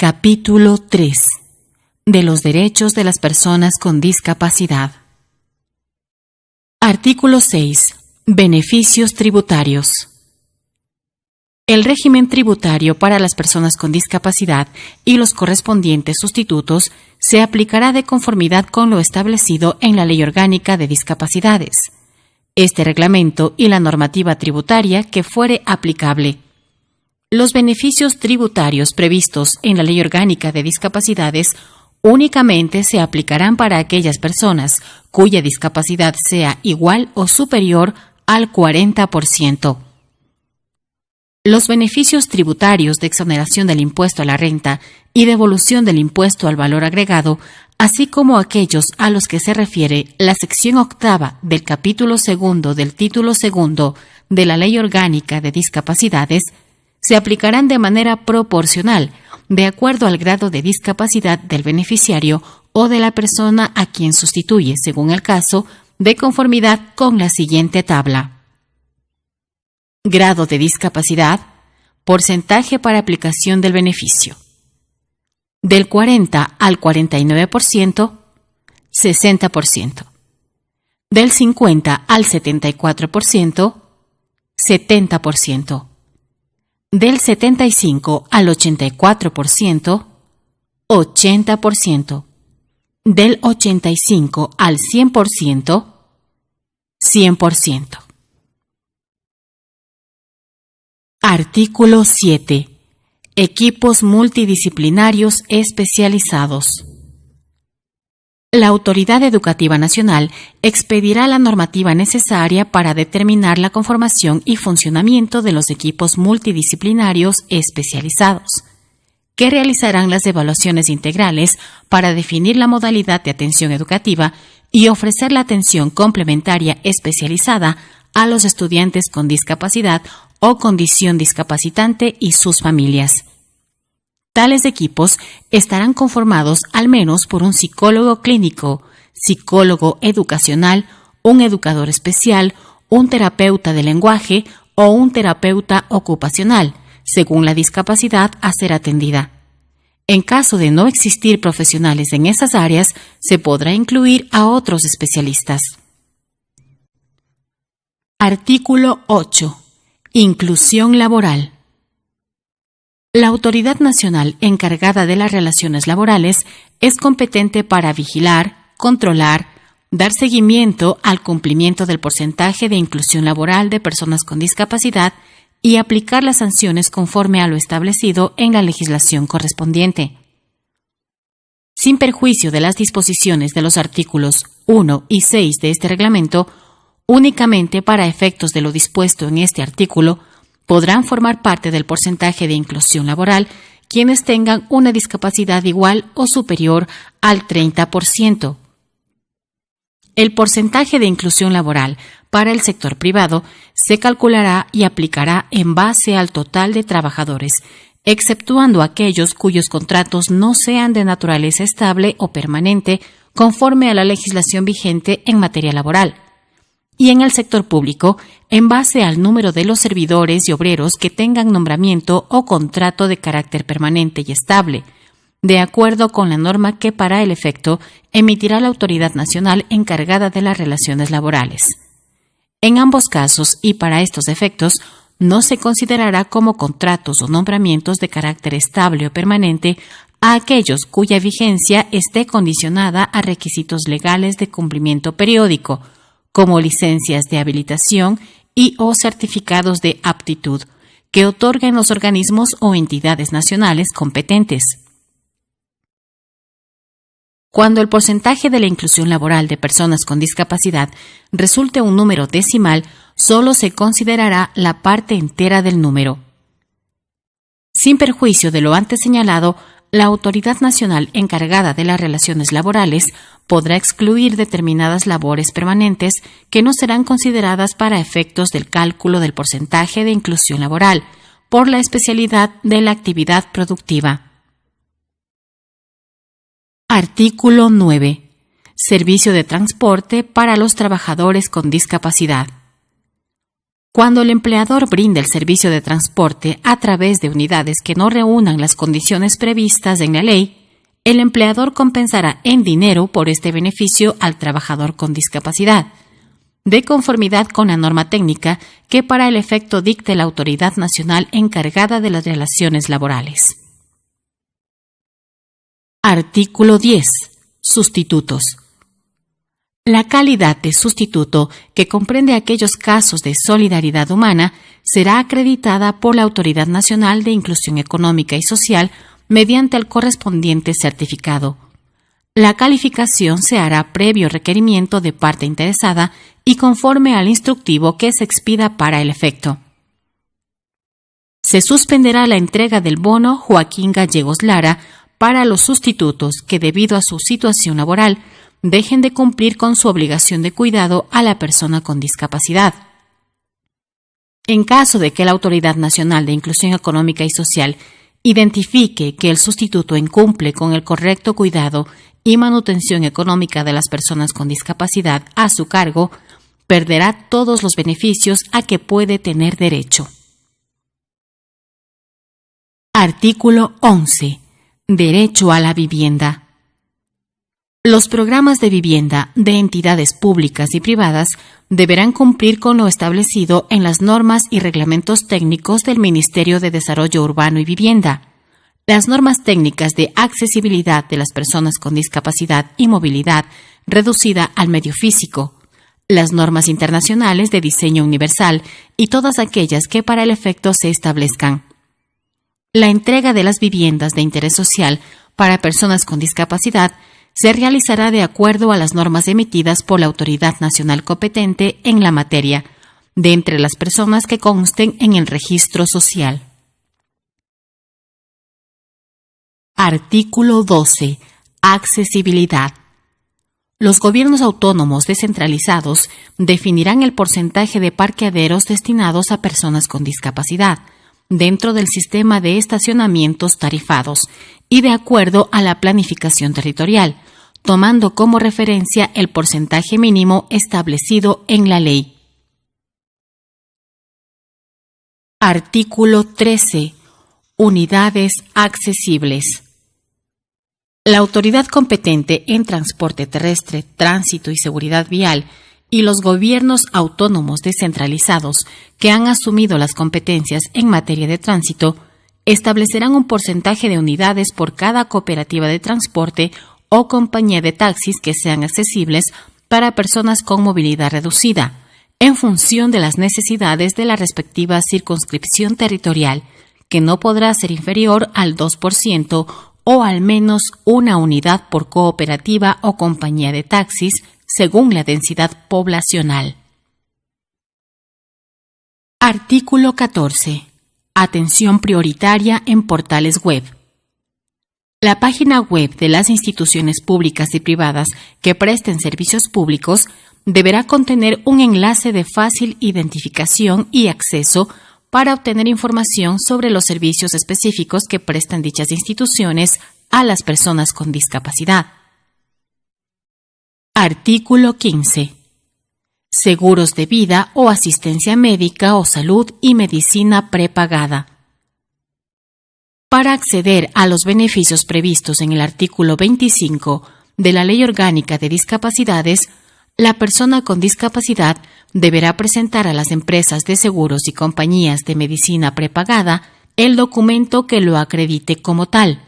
Capítulo 3. De los derechos de las personas con discapacidad. Artículo 6. Beneficios tributarios. El régimen tributario para las personas con discapacidad y los correspondientes sustitutos se aplicará de conformidad con lo establecido en la Ley Orgánica de Discapacidades, este reglamento y la normativa tributaria que fuere aplicable. Los beneficios tributarios previstos en la Ley Orgánica de Discapacidades únicamente se aplicarán para aquellas personas cuya discapacidad sea igual o superior al 40%. Los beneficios tributarios de exoneración del impuesto a la renta y devolución del impuesto al valor agregado, así como aquellos a los que se refiere la sección octava del capítulo segundo del título segundo de la Ley Orgánica de Discapacidades, se aplicarán de manera proporcional, de acuerdo al grado de discapacidad del beneficiario o de la persona a quien sustituye, según el caso, de conformidad con la siguiente tabla. Grado de discapacidad, porcentaje para aplicación del beneficio. Del 40 al 49%, 60%. Del 50 al 74%, 70%. Del 75 al 84%, 80%. Del 85 al 100%, 100%. Artículo 7. Equipos multidisciplinarios especializados. La Autoridad Educativa Nacional expedirá la normativa necesaria para determinar la conformación y funcionamiento de los equipos multidisciplinarios especializados, que realizarán las evaluaciones integrales para definir la modalidad de atención educativa y ofrecer la atención complementaria especializada a los estudiantes con discapacidad o condición discapacitante y sus familias. Tales equipos estarán conformados al menos por un psicólogo clínico, psicólogo educacional, un educador especial, un terapeuta de lenguaje o un terapeuta ocupacional, según la discapacidad a ser atendida. En caso de no existir profesionales en esas áreas, se podrá incluir a otros especialistas. Artículo 8. Inclusión laboral. La Autoridad Nacional encargada de las relaciones laborales es competente para vigilar, controlar, dar seguimiento al cumplimiento del porcentaje de inclusión laboral de personas con discapacidad y aplicar las sanciones conforme a lo establecido en la legislación correspondiente. Sin perjuicio de las disposiciones de los artículos 1 y 6 de este reglamento, únicamente para efectos de lo dispuesto en este artículo, podrán formar parte del porcentaje de inclusión laboral quienes tengan una discapacidad igual o superior al 30%. El porcentaje de inclusión laboral para el sector privado se calculará y aplicará en base al total de trabajadores, exceptuando aquellos cuyos contratos no sean de naturaleza estable o permanente conforme a la legislación vigente en materia laboral, y en el sector público, en base al número de los servidores y obreros que tengan nombramiento o contrato de carácter permanente y estable, de acuerdo con la norma que para el efecto emitirá la Autoridad Nacional encargada de las relaciones laborales. En ambos casos y para estos efectos, no se considerará como contratos o nombramientos de carácter estable o permanente a aquellos cuya vigencia esté condicionada a requisitos legales de cumplimiento periódico, como licencias de habilitación y o certificados de aptitud, que otorguen los organismos o entidades nacionales competentes. Cuando el porcentaje de la inclusión laboral de personas con discapacidad resulte un número decimal, solo se considerará la parte entera del número. Sin perjuicio de lo antes señalado, la Autoridad Nacional encargada de las relaciones laborales podrá excluir determinadas labores permanentes que no serán consideradas para efectos del cálculo del porcentaje de inclusión laboral por la especialidad de la actividad productiva. Artículo 9. Servicio de transporte para los trabajadores con discapacidad. Cuando el empleador brinde el servicio de transporte a través de unidades que no reúnan las condiciones previstas en la ley, el empleador compensará en dinero por este beneficio al trabajador con discapacidad, de conformidad con la norma técnica que para el efecto dicte la autoridad nacional encargada de las relaciones laborales. Artículo 10. Sustitutos. La calidad de sustituto, que comprende aquellos casos de solidaridad humana, será acreditada por la Autoridad Nacional de Inclusión Económica y Social mediante el correspondiente certificado. La calificación se hará previo requerimiento de parte interesada y conforme al instructivo que se expida para el efecto. Se suspenderá la entrega del bono Joaquín Gallegos Lara para los sustitutos que, debido a su situación laboral, dejen de cumplir con su obligación de cuidado a la persona con discapacidad. En caso de que la Autoridad Nacional de Inclusión Económica y Social identifique que el sustituto incumple con el correcto cuidado y manutención económica de las personas con discapacidad a su cargo, perderá todos los beneficios a que puede tener derecho. Artículo 11. Derecho a la vivienda. Los programas de vivienda de entidades públicas y privadas deberán cumplir con lo establecido en las normas y reglamentos técnicos del Ministerio de Desarrollo Urbano y Vivienda, las normas técnicas de accesibilidad de las personas con discapacidad y movilidad reducida al medio físico, las normas internacionales de diseño universal y todas aquellas que para el efecto se establezcan. La entrega de las viviendas de interés social para personas con discapacidad se realizará de acuerdo a las normas emitidas por la autoridad nacional competente en la materia, de entre las personas que consten en el registro social. Artículo 12. Accesibilidad. Los gobiernos autónomos descentralizados definirán el porcentaje de parqueaderos destinados a personas con discapacidad dentro del sistema de estacionamientos tarifados y de acuerdo a la planificación territorial, tomando como referencia el porcentaje mínimo establecido en la ley. Artículo 13. Unidades accesibles. La autoridad competente en transporte terrestre, tránsito y seguridad vial y los gobiernos autónomos descentralizados que han asumido las competencias en materia de tránsito establecerán un porcentaje de unidades por cada cooperativa de transporte o compañía de taxis que sean accesibles para personas con movilidad reducida, en función de las necesidades de la respectiva circunscripción territorial, que no podrá ser inferior al 2% o al menos una unidad por cooperativa o compañía de taxis, según la densidad poblacional. Artículo 14. Atención prioritaria en portales web. La página web de las instituciones públicas y privadas que presten servicios públicos deberá contener un enlace de fácil identificación y acceso para obtener información sobre los servicios específicos que prestan dichas instituciones a las personas con discapacidad. Artículo 15. Seguros de vida o asistencia médica o salud y medicina prepagada. Para acceder a los beneficios previstos en el artículo 25 de la Ley Orgánica de Discapacidades, la persona con discapacidad deberá presentar a las empresas de seguros y compañías de medicina prepagada el documento que lo acredite como tal.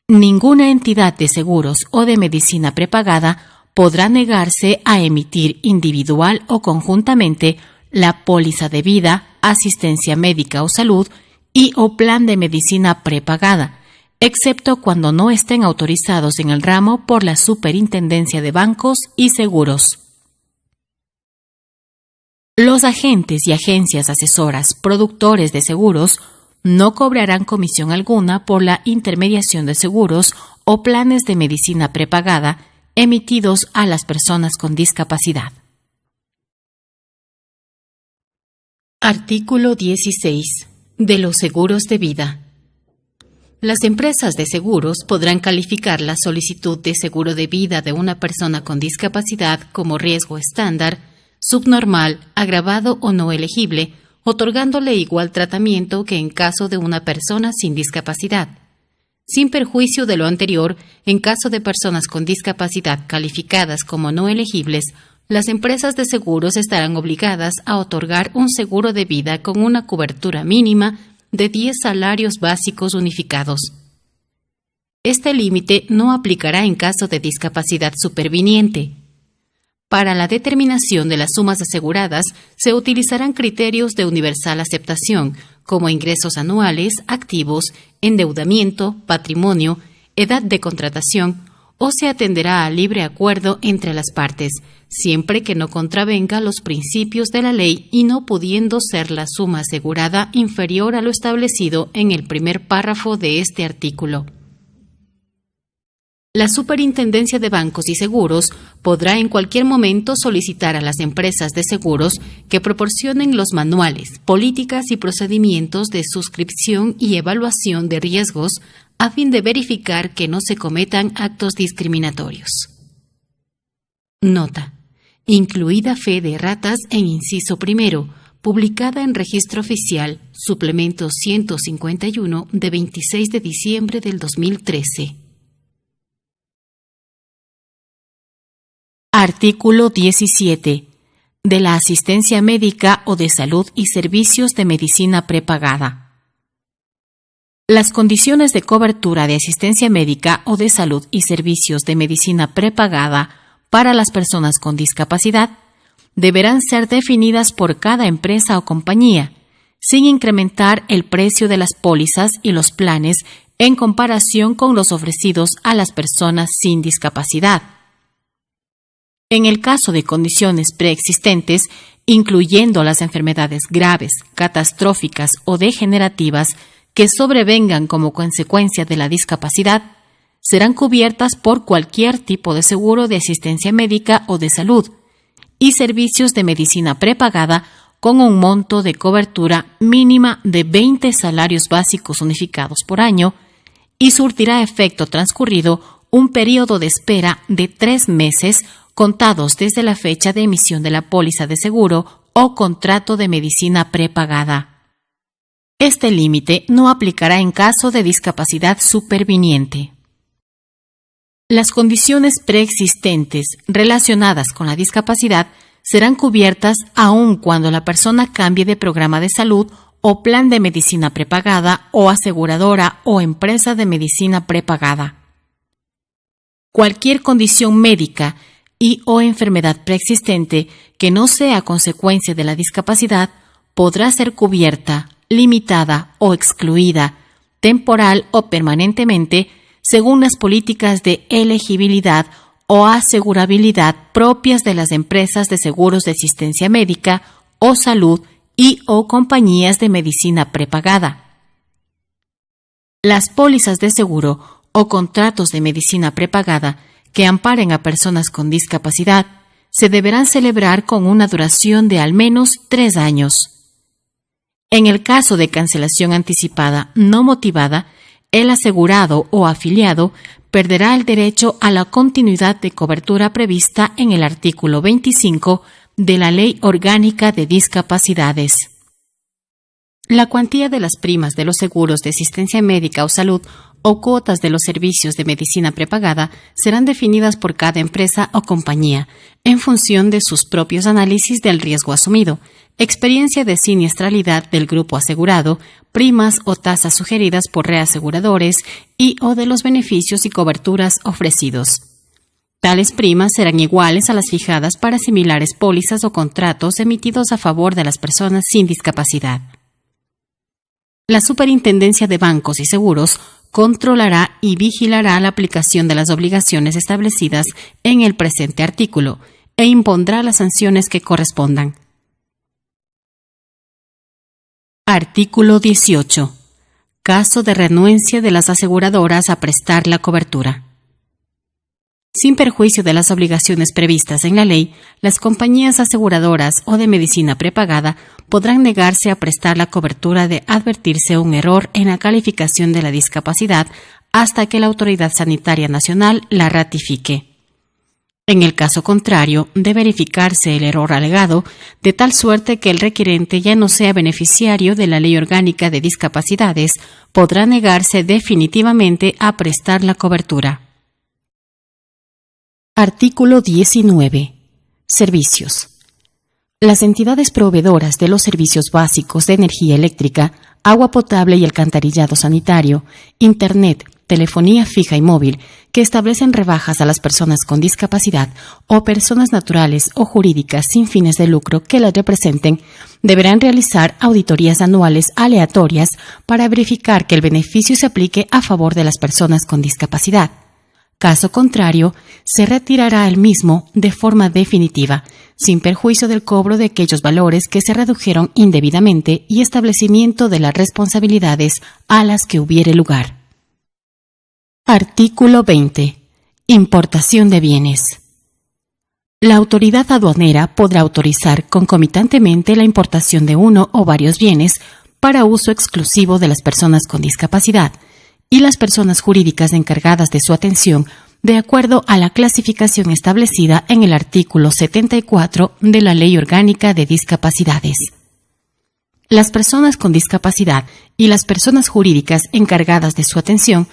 Ninguna entidad de seguros o de medicina prepagada podrá negarse a emitir individual o conjuntamente la póliza de vida, asistencia médica o salud y o plan de medicina prepagada, excepto cuando no estén autorizados en el ramo por la Superintendencia de Bancos y Seguros. Los agentes y agencias asesoras productores de seguros no cobrarán comisión alguna por la intermediación de seguros o planes de medicina prepagada emitidos a las personas con discapacidad. Artículo 16. De los seguros de vida. Las empresas de seguros podrán calificar la solicitud de seguro de vida de una persona con discapacidad como riesgo estándar subnormal, agravado o no elegible, otorgándole igual tratamiento que en caso de una persona sin discapacidad. Sin perjuicio de lo anterior, en caso de personas con discapacidad calificadas como no elegibles, las empresas de seguros estarán obligadas a otorgar un seguro de vida con una cobertura mínima de 10 salarios básicos unificados. Este límite no aplicará en caso de discapacidad superviniente. Para la determinación de las sumas aseguradas se utilizarán criterios de universal aceptación, como ingresos anuales, activos, endeudamiento, patrimonio, edad de contratación, o se atenderá a libre acuerdo entre las partes, siempre que no contravenga los principios de la ley y no pudiendo ser la suma asegurada inferior a lo establecido en el primer párrafo de este artículo. La Superintendencia de Bancos y Seguros podrá en cualquier momento solicitar a las empresas de seguros que proporcionen los manuales, políticas y procedimientos de suscripción y evaluación de riesgos a fin de verificar que no se cometan actos discriminatorios. Nota: incluida fe de erratas en inciso primero, publicada en Registro Oficial, suplemento 151 de 26 de diciembre del 2013. Artículo 17. De la asistencia médica o de salud y servicios de medicina prepagada. Las condiciones de cobertura de asistencia médica o de salud y servicios de medicina prepagada para las personas con discapacidad deberán ser definidas por cada empresa o compañía, sin incrementar el precio de las pólizas y los planes en comparación con los ofrecidos a las personas sin discapacidad. En el caso de condiciones preexistentes, incluyendo las enfermedades graves, catastróficas o degenerativas que sobrevengan como consecuencia de la discapacidad, serán cubiertas por cualquier tipo de seguro de asistencia médica o de salud y servicios de medicina prepagada con un monto de cobertura mínima de 20 salarios básicos unificados por año y surtirá efecto transcurrido un periodo de espera de 3 meses contados desde la fecha de emisión de la póliza de seguro o contrato de medicina prepagada. Este límite no aplicará en caso de discapacidad superviniente. Las condiciones preexistentes relacionadas con la discapacidad serán cubiertas aun cuando la persona cambie de programa de salud o plan de medicina prepagada o aseguradora o empresa de medicina prepagada. Cualquier condición médica y o enfermedad preexistente que no sea consecuencia de la discapacidad podrá ser cubierta, limitada o excluida, temporal o permanentemente, según las políticas de elegibilidad o asegurabilidad propias de las empresas de seguros de asistencia médica o salud y o compañías de medicina prepagada. Las pólizas de seguro o contratos de medicina prepagada que amparen a personas con discapacidad se deberán celebrar con una duración de al menos 3 años. En el caso de cancelación anticipada no motivada, el asegurado o afiliado perderá el derecho a la continuidad de cobertura prevista en el artículo 25 de la Ley Orgánica de Discapacidades. La cuantía de las primas de los seguros de asistencia médica o salud o cuotas de los servicios de medicina prepagada serán definidas por cada empresa o compañía en función de sus propios análisis del riesgo asumido, experiencia de siniestralidad del grupo asegurado, primas o tasas sugeridas por reaseguradores y o de los beneficios y coberturas ofrecidos. Tales primas serán iguales a las fijadas para similares pólizas o contratos emitidos a favor de las personas sin discapacidad. La Superintendencia de Bancos y Seguros controlará y vigilará la aplicación de las obligaciones establecidas en el presente artículo e impondrá las sanciones que correspondan. Artículo 18. Caso de renuencia de las aseguradoras a prestar la cobertura. Sin perjuicio de las obligaciones previstas en la ley, las compañías aseguradoras o de medicina prepagada podrán negarse a prestar la cobertura de advertirse un error en la calificación de la discapacidad hasta que la Autoridad Sanitaria Nacional la ratifique. En el caso contrario, de verificarse el error alegado, de tal suerte que el requerente ya no sea beneficiario de la Ley Orgánica de Discapacidades, podrá negarse definitivamente a prestar la cobertura. Artículo 19. Servicios. Las entidades proveedoras de los servicios básicos de energía eléctrica, agua potable y alcantarillado sanitario, Internet, telefonía fija y móvil, que establecen rebajas a las personas con discapacidad o personas naturales o jurídicas sin fines de lucro que las representen, deberán realizar auditorías anuales aleatorias para verificar que el beneficio se aplique a favor de las personas con discapacidad. Caso contrario, se retirará el mismo de forma definitiva, sin perjuicio del cobro de aquellos valores que se redujeron indebidamente y establecimiento de las responsabilidades a las que hubiere lugar. Artículo 20. Importación de bienes. La autoridad aduanera podrá autorizar concomitantemente la importación de uno o varios bienes para uso exclusivo de las personas con discapacidad y las personas jurídicas encargadas de su atención de acuerdo a la clasificación establecida en el artículo 74 de la Ley Orgánica de Discapacidades. Las personas con discapacidad y las personas jurídicas encargadas de su atención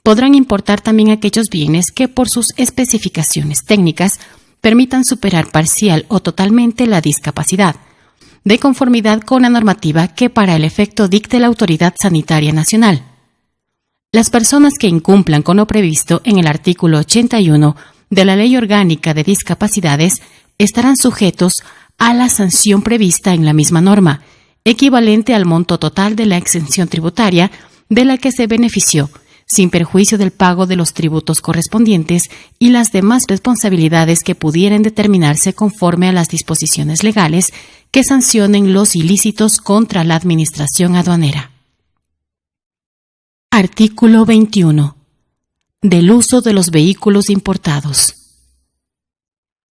podrán importar también aquellos bienes que por sus especificaciones técnicas permitan superar parcial o totalmente la discapacidad, de conformidad con la normativa que para el efecto dicte la Autoridad Sanitaria Nacional. Las personas que incumplan con lo previsto en el artículo 81 de la Ley Orgánica de Discapacidades estarán sujetos a la sanción prevista en la misma norma, equivalente al monto total de la exención tributaria de la que se benefició, sin perjuicio del pago de los tributos correspondientes y las demás responsabilidades que pudieran determinarse conforme a las disposiciones legales que sancionen los ilícitos contra la Administración aduanera. Artículo 21. Del uso de los vehículos importados.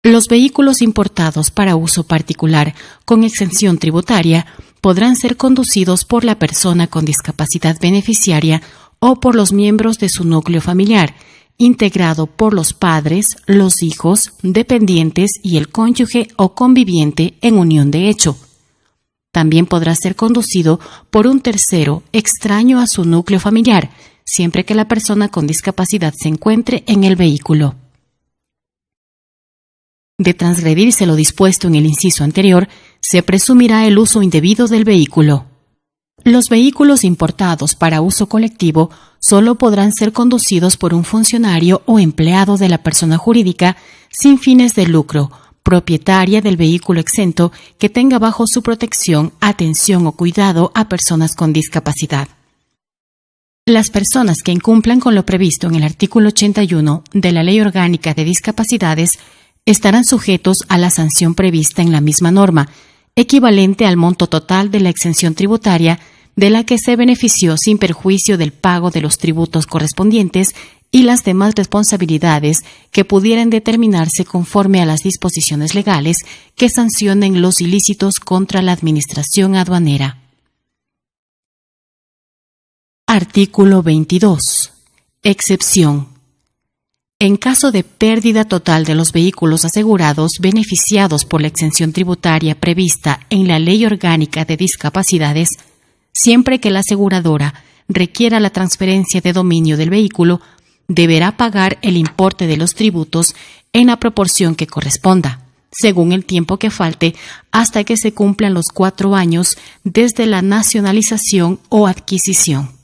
Los vehículos importados para uso particular con exención tributaria podrán ser conducidos por la persona con discapacidad beneficiaria o por los miembros de su núcleo familiar, integrado por los padres, los hijos, dependientes y el cónyuge o conviviente en unión de hecho. También podrá ser conducido por un tercero extraño a su núcleo familiar, siempre que la persona con discapacidad se encuentre en el vehículo. De transgredirse lo dispuesto en el inciso anterior, se presumirá el uso indebido del vehículo. Los vehículos importados para uso colectivo solo podrán ser conducidos por un funcionario o empleado de la persona jurídica sin fines de lucro, propietaria del vehículo exento que tenga bajo su protección, atención o cuidado a personas con discapacidad. Las personas que incumplan con lo previsto en el artículo 81 de la Ley Orgánica de Discapacidades estarán sujetos a la sanción prevista en la misma norma, equivalente al monto total de la exención tributaria de la que se benefició sin perjuicio del pago de los tributos correspondientes y las demás responsabilidades que pudieran determinarse conforme a las disposiciones legales que sancionen los ilícitos contra la Administración aduanera. Artículo 22. Excepción. En caso de pérdida total de los vehículos asegurados beneficiados por la exención tributaria prevista en la Ley Orgánica de Discapacidades, siempre que la aseguradora requiera la transferencia de dominio del vehículo, deberá pagar el importe de los tributos en la proporción que corresponda, según el tiempo que falte hasta que se cumplan los 4 años desde la nacionalización o adquisición.